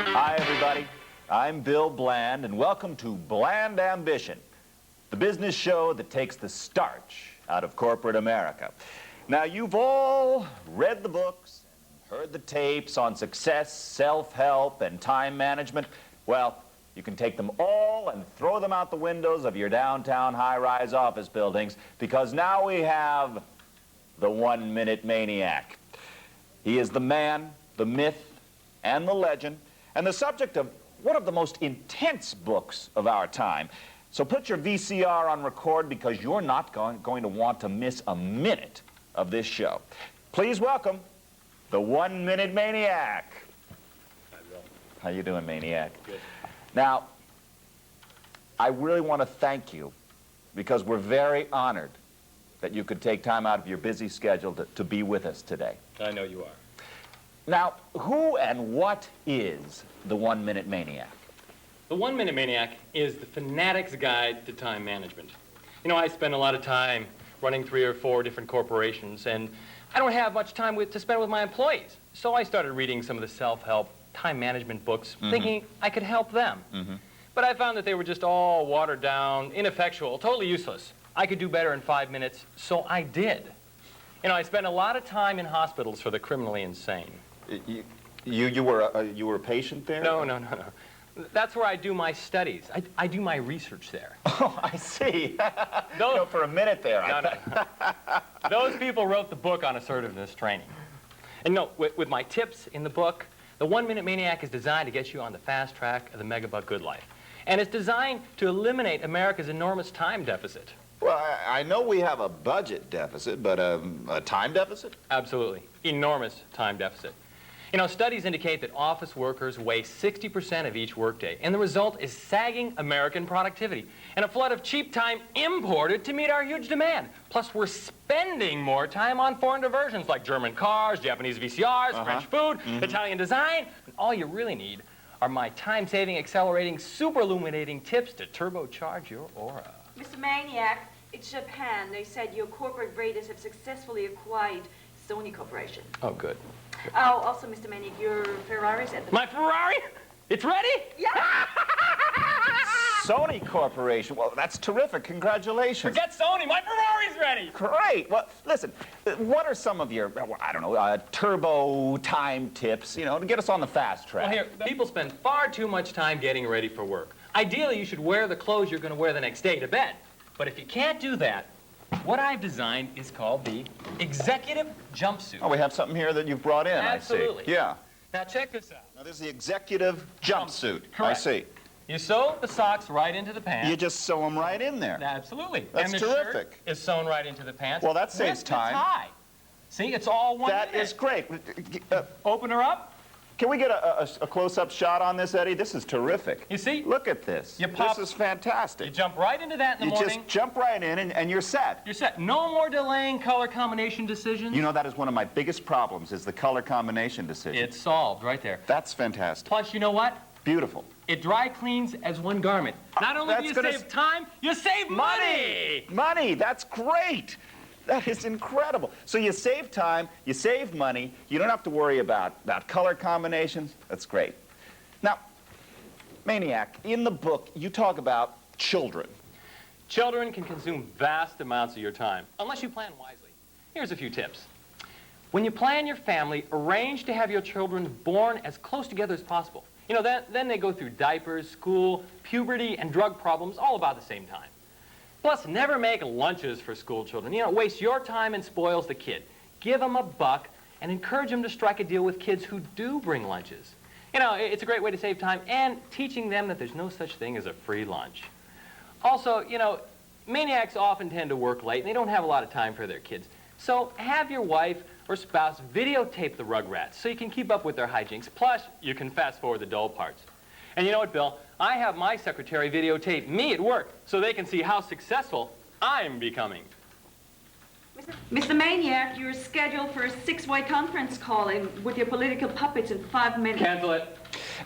Hi, everybody. I'm Bill Bland, and welcome to Bland Ambition, the business show that takes the starch out of corporate America. Now, you've all read the books and heard the tapes on success, self-help, and time management. Well, you can take them all and throw them out the windows of your downtown high-rise office buildings, because now we have the One Minute Maniac. He is the man, the myth, and the legend, and the subject of one of the most intense books of our time. So put your VCR on record, because you're not going to want to miss a minute of this show. Please welcome the One Minute Maniac. Hi, Bill. How you doing, Maniac? Good. Now, I really want to thank you, because we're very honored that you could take time out of your busy schedule to be with us today. I know you are. Now, who and what is the One Minute Maniac? The One Minute Maniac is the fanatic's guide to time management. You know, I spend a lot of time running 3 or 4 different corporations, and I don't have much time to spend with my employees. So I started reading some of the self-help time management books, thinking I could help them. But I found that they were just all watered down, ineffectual, totally useless. I could do better in 5 minutes, so I did. You know, I spent a lot of time in hospitals for the criminally insane. You were a patient there? No. That's where I do my studies. I do my research there. Oh, I see. You know, for a minute there. No. Those people wrote the book on assertiveness training. And no, with my tips in the book, the One Minute Maniac is designed to get you on the fast track of the megabuck good life. And it's designed to eliminate America's enormous time deficit. Well, I know we have a budget deficit, but a time deficit? Absolutely. Enormous time deficit. You know, studies indicate that office workers waste 60% of each workday, and the result is sagging American productivity and a flood of cheap time imported to meet our huge demand. Plus, we're spending more time on foreign diversions like German cars, Japanese VCRs, French food, Italian design. And all you really need are my time-saving, accelerating, super-illuminating tips to turbocharge your aura. Mr. Maniac, it's Japan. They said your corporate raiders have successfully acquired Sony Corporation. Oh, good. Oh, also, Mr. Maniac, your Ferrari's at the... My Ferrari? It's ready? Yeah! Sony Corporation. Well, that's terrific. Congratulations. Forget Sony. My Ferrari's ready. Great. Well, listen, what are some of your, I don't know, turbo time tips, you know, to get us on the fast track? Well, here, people spend far too much time getting ready for work. Ideally, you should wear the clothes you're going to wear the next day to bed. But if you can't do that, what I've designed is called the executive jumpsuit. Oh, we have something here that you've brought in, Absolutely. I see. Yeah. Now, check this out. Now, this is the executive jumpsuit. Correct. I see. You sew the socks right into the pants. You just sew them right in there. Absolutely. That's and the terrific. shirt is sewn right into the pants. Well, that saves with the time. tie. See, it's all one That minute. is great. Open her up. Can we get a close-up shot on this, Eddie? This is terrific. You see? Look at this. You pop- This is fantastic. You jump right into that in the You morning. just jump right in and you're set. You're set. No more delaying color combination decisions. You know, that is one of my biggest problems, is the color combination decision. It's solved right there. That's fantastic. Plus, you know what? Beautiful. It dry cleans as one garment. Not only do That's you gonna save time, you save money! Money, that's great. That is incredible. So you save time, you save money, you don't have to worry about color combinations. That's great. Now, Maniac, in the book, you talk about children. Children can consume vast amounts of your time, unless you plan wisely. Here's a few tips. When you plan your family, arrange to have your children born as close together as possible. You know, then they go through diapers, school, puberty, and drug problems all about the same time. Plus, never make lunches for school children. You know, it wastes your time and spoils the kid. Give them a buck and encourage them to strike a deal with kids who do bring lunches. You know, it's a great way to save time and teaching them that there's no such thing as a free lunch. Also, you know, maniacs often tend to work late and they don't have a lot of time for their kids. So have your wife or spouse videotape the Rugrats so you can keep up with their hijinks. Plus, you can fast forward the dull parts. And you know what, Bill? I have my secretary videotape me at work so they can see how successful I'm becoming. Mr. Maniac, you're scheduled for a 6-way conference call with your political puppets in 5 minutes. Cancel it.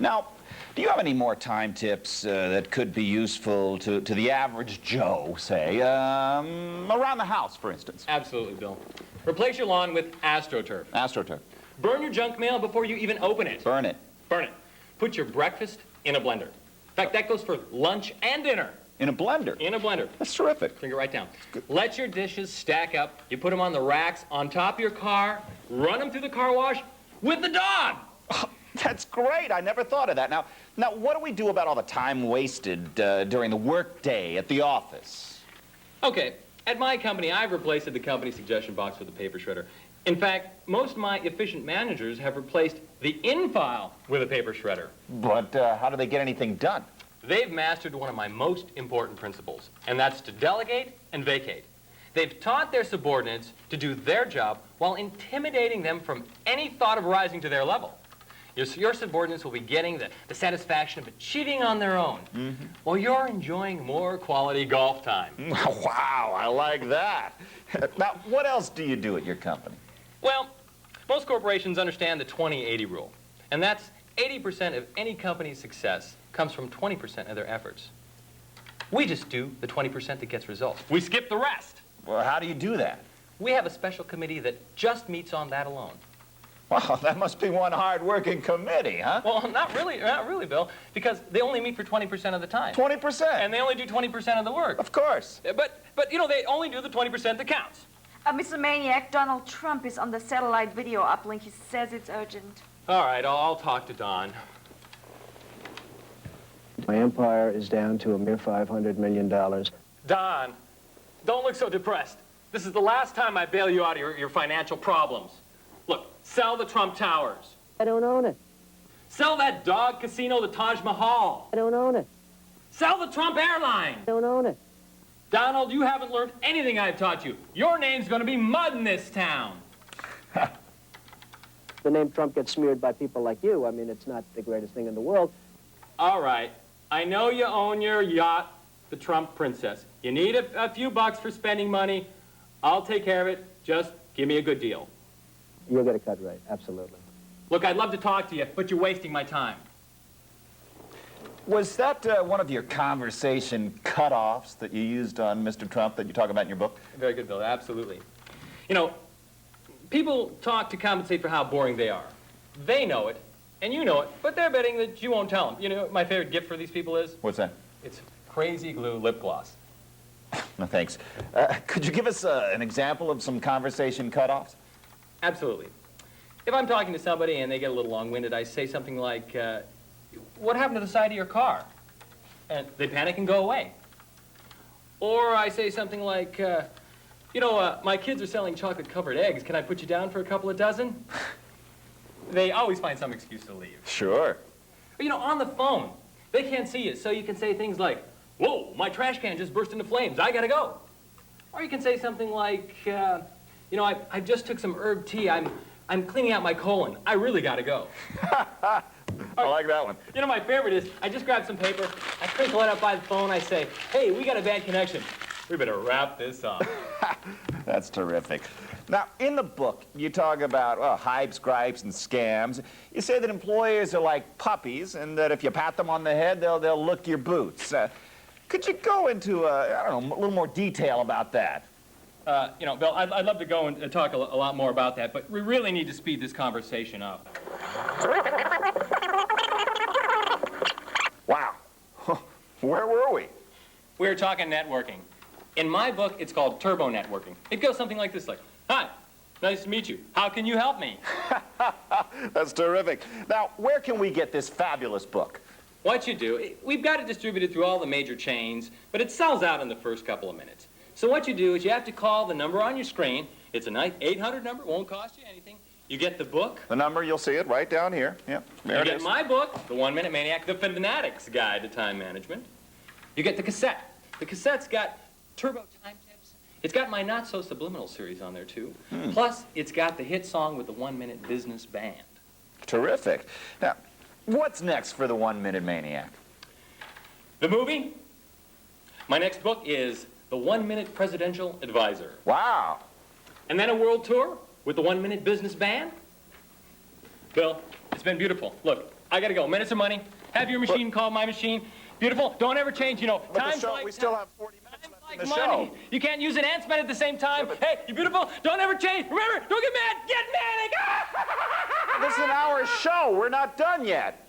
Now, do you have any more time tips that could be useful to the average Joe, say, around the house, for instance? Absolutely, Bill. Replace your lawn with AstroTurf. AstroTurf. Burn your junk mail before you even open it. Burn it. Burn it. put your breakfast in a blender. In fact, that goes for lunch and dinner. In a blender? In a blender. That's terrific. Bring it right down. Let your dishes stack up. You put them on the racks on top of your car, run them through the car wash with the dog. Oh, that's great. I never thought of that. Now, what do we do about all the time wasted during the work day at the office? Okay, at my company, I've replaced the company suggestion box with a paper shredder. In fact, most of my efficient managers have replaced the in-file with a paper shredder. But how do they get anything done? They've mastered one of my most important principles, and that's to delegate and vacate. They've taught their subordinates to do their job while intimidating them from any thought of rising to their level. Your subordinates will be getting the satisfaction of achieving on their own, while you're enjoying more quality golf time. Wow, I like that. Now, what else do you do at your company? Well, most corporations understand the 20-80 rule, and that's 80% of any company's success comes from 20% of their efforts. We just do the 20% that gets results. We skip the rest. Well, how do you do that? We have a special committee that just meets on that alone. Wow, that must be one hard-working committee, huh? Well, not really, Bill, because they only meet for 20% of the time. 20%? And they only do 20% of the work. Of course. But you know, they only do the 20% that counts. Mr. Maniac, Donald Trump is on the satellite video uplink. He says it's urgent. All right, I'll talk to Don. My empire is down to a mere $500 million. Don, don't look so depressed. This is the last time I bail you out of your financial problems. Look, sell the Trump Towers. I don't own it. Sell that dog casino, the Taj Mahal. I don't own it. Sell the Trump airline. I don't own it. Donald, you haven't learned anything I've taught you. Your name's going to be mud in this town. The name Trump gets smeared by people like you. I mean, it's not the greatest thing in the world. All right. I know you own your yacht, the Trump Princess. You need a few bucks for spending money. I'll take care of it. Just give me a good deal. You'll get a cut rate, absolutely. Look, I'd love to talk to you, but you're wasting my time. Was that one of your conversation cutoffs that you used on Mr. Trump that you talk about in your book? Very good, Bill. Absolutely. You know, people talk to compensate for how boring they are. They know it, and you know it, but they're betting that you won't tell them. You know what my favorite gift for these people is? What's that? It's crazy glue lip gloss. No, thanks. Could you give us an example of some conversation cutoffs? Absolutely. If I'm talking to somebody and they get a little long-winded, I say something like, what happened to the side of your car? And they panic and go away. Or I say something like, my kids are selling chocolate-covered eggs. Can I put you down for a couple of dozen? They always find some excuse to leave. Sure. But, on the phone, they can't see you, so you can say things like, whoa, my trash can just burst into flames. I gotta go. Or you can say something like, I just took some herb tea. I'm cleaning out my colon. I really gotta go. I like that one. My favorite is, I just grabbed some paper, I crinkle it up by the phone, I say, hey, we got a bad connection. We better wrap this up. That's terrific. Now, in the book, you talk about hypes, gripes, and scams. You say that employers are like puppies, and that if you pat them on the head, they'll lick your boots. Could you go into, a little more detail about that? Bill, I'd love to go and talk a lot more about that, but we really need to speed this conversation up. Wow. Where were we? We were talking networking. In my book, it's called turbo networking. It goes something like this, hi, nice to meet you. How can you help me? That's terrific. Now, where can we get this fabulous book? What you do, we've got it distributed through all the major chains, but it sells out in the first couple of minutes. So what you do is you have to call the number on your screen. It's a nice 800 number, won't cost you anything. You get the book. The number, you'll see it right down here. Yep, there it is. You get my book, The 1 Minute Maniac, The Fanatic's Guide to Time Management. You get the cassette. The cassette's got turbo time tips. It's got my not-so-subliminal series on there, too. Plus, it's got the hit song with the 1 Minute Business Band. Terrific. Now, what's next for the 1 Minute Maniac? The movie? My next book is The 1 Minute Presidential Advisor. Wow. And then a world tour with the 1 Minute Business Band. Bill, it's been beautiful. Look, I gotta go. Minutes of money. Have your machine call my machine. Beautiful. Don't ever change, But time's the show, like we still have 40 minutes left like in the money. show. You can't use it and spend it at the same time. Hey, you beautiful. Don't ever change. Remember, don't get mad. Get manic. This is an hour show. We're not done yet.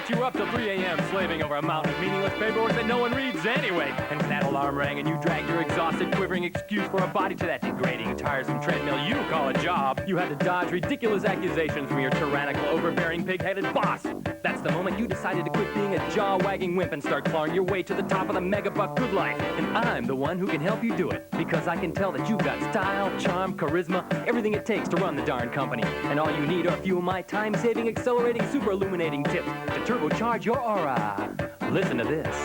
kept you up till 3 a.m. slaving over a mountain of meaningless paperwork that no one reads anyway. And when that alarm rang and you dragged your exhausted, quivering excuse for a body to that degrading, tiresome treadmill you call a job, you had to dodge ridiculous accusations from your tyrannical, overbearing, pig-headed boss. That's the moment you decided to quit being a jaw-wagging wimp and start clawing your way to the top of the megabuck good life. And I'm the one who can help you do it, because I can tell that you've got style, charm, charisma, everything it takes to run the darn company. And all you need are a few of my time-saving, accelerating, super-illuminating tips to turbocharge your aura. Listen to this.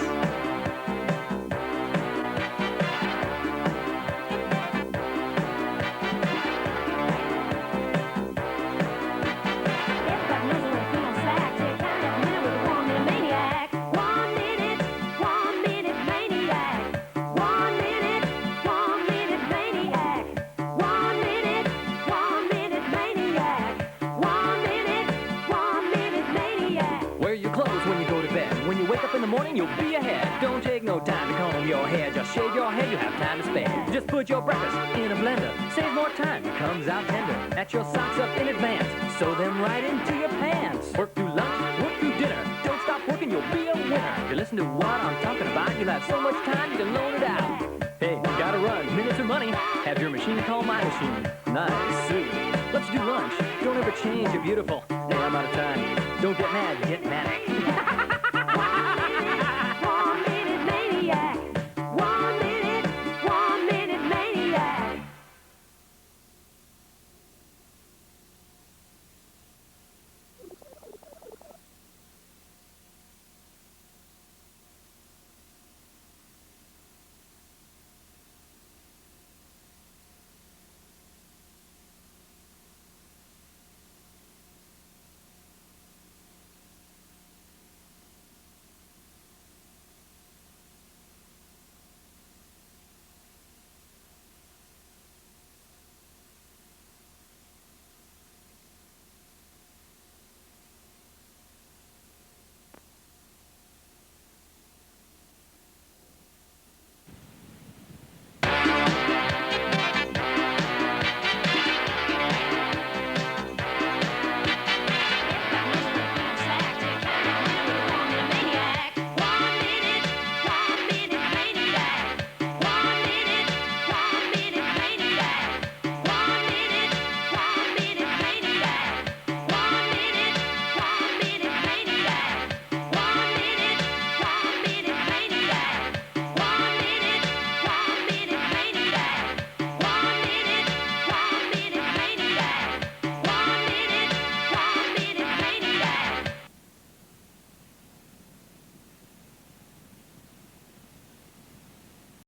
You'll be ahead. Don't take no time to comb your hair. Just shave your head, you have time to spare. Just put your breakfast in a blender. Save more time, it comes out tender. Match your socks up in advance. Sew them right into your pants. Work through lunch, work through dinner. Don't stop working, you'll be a winner. If you listen to what I'm talking about, you'll have so much time you can loan it out. Hey, gotta run, minutes are money. Have your machine call my machine. Nice suit. Let's do lunch. Don't ever change, you're beautiful. Hey, I'm out of time. Don't get mad, get manic.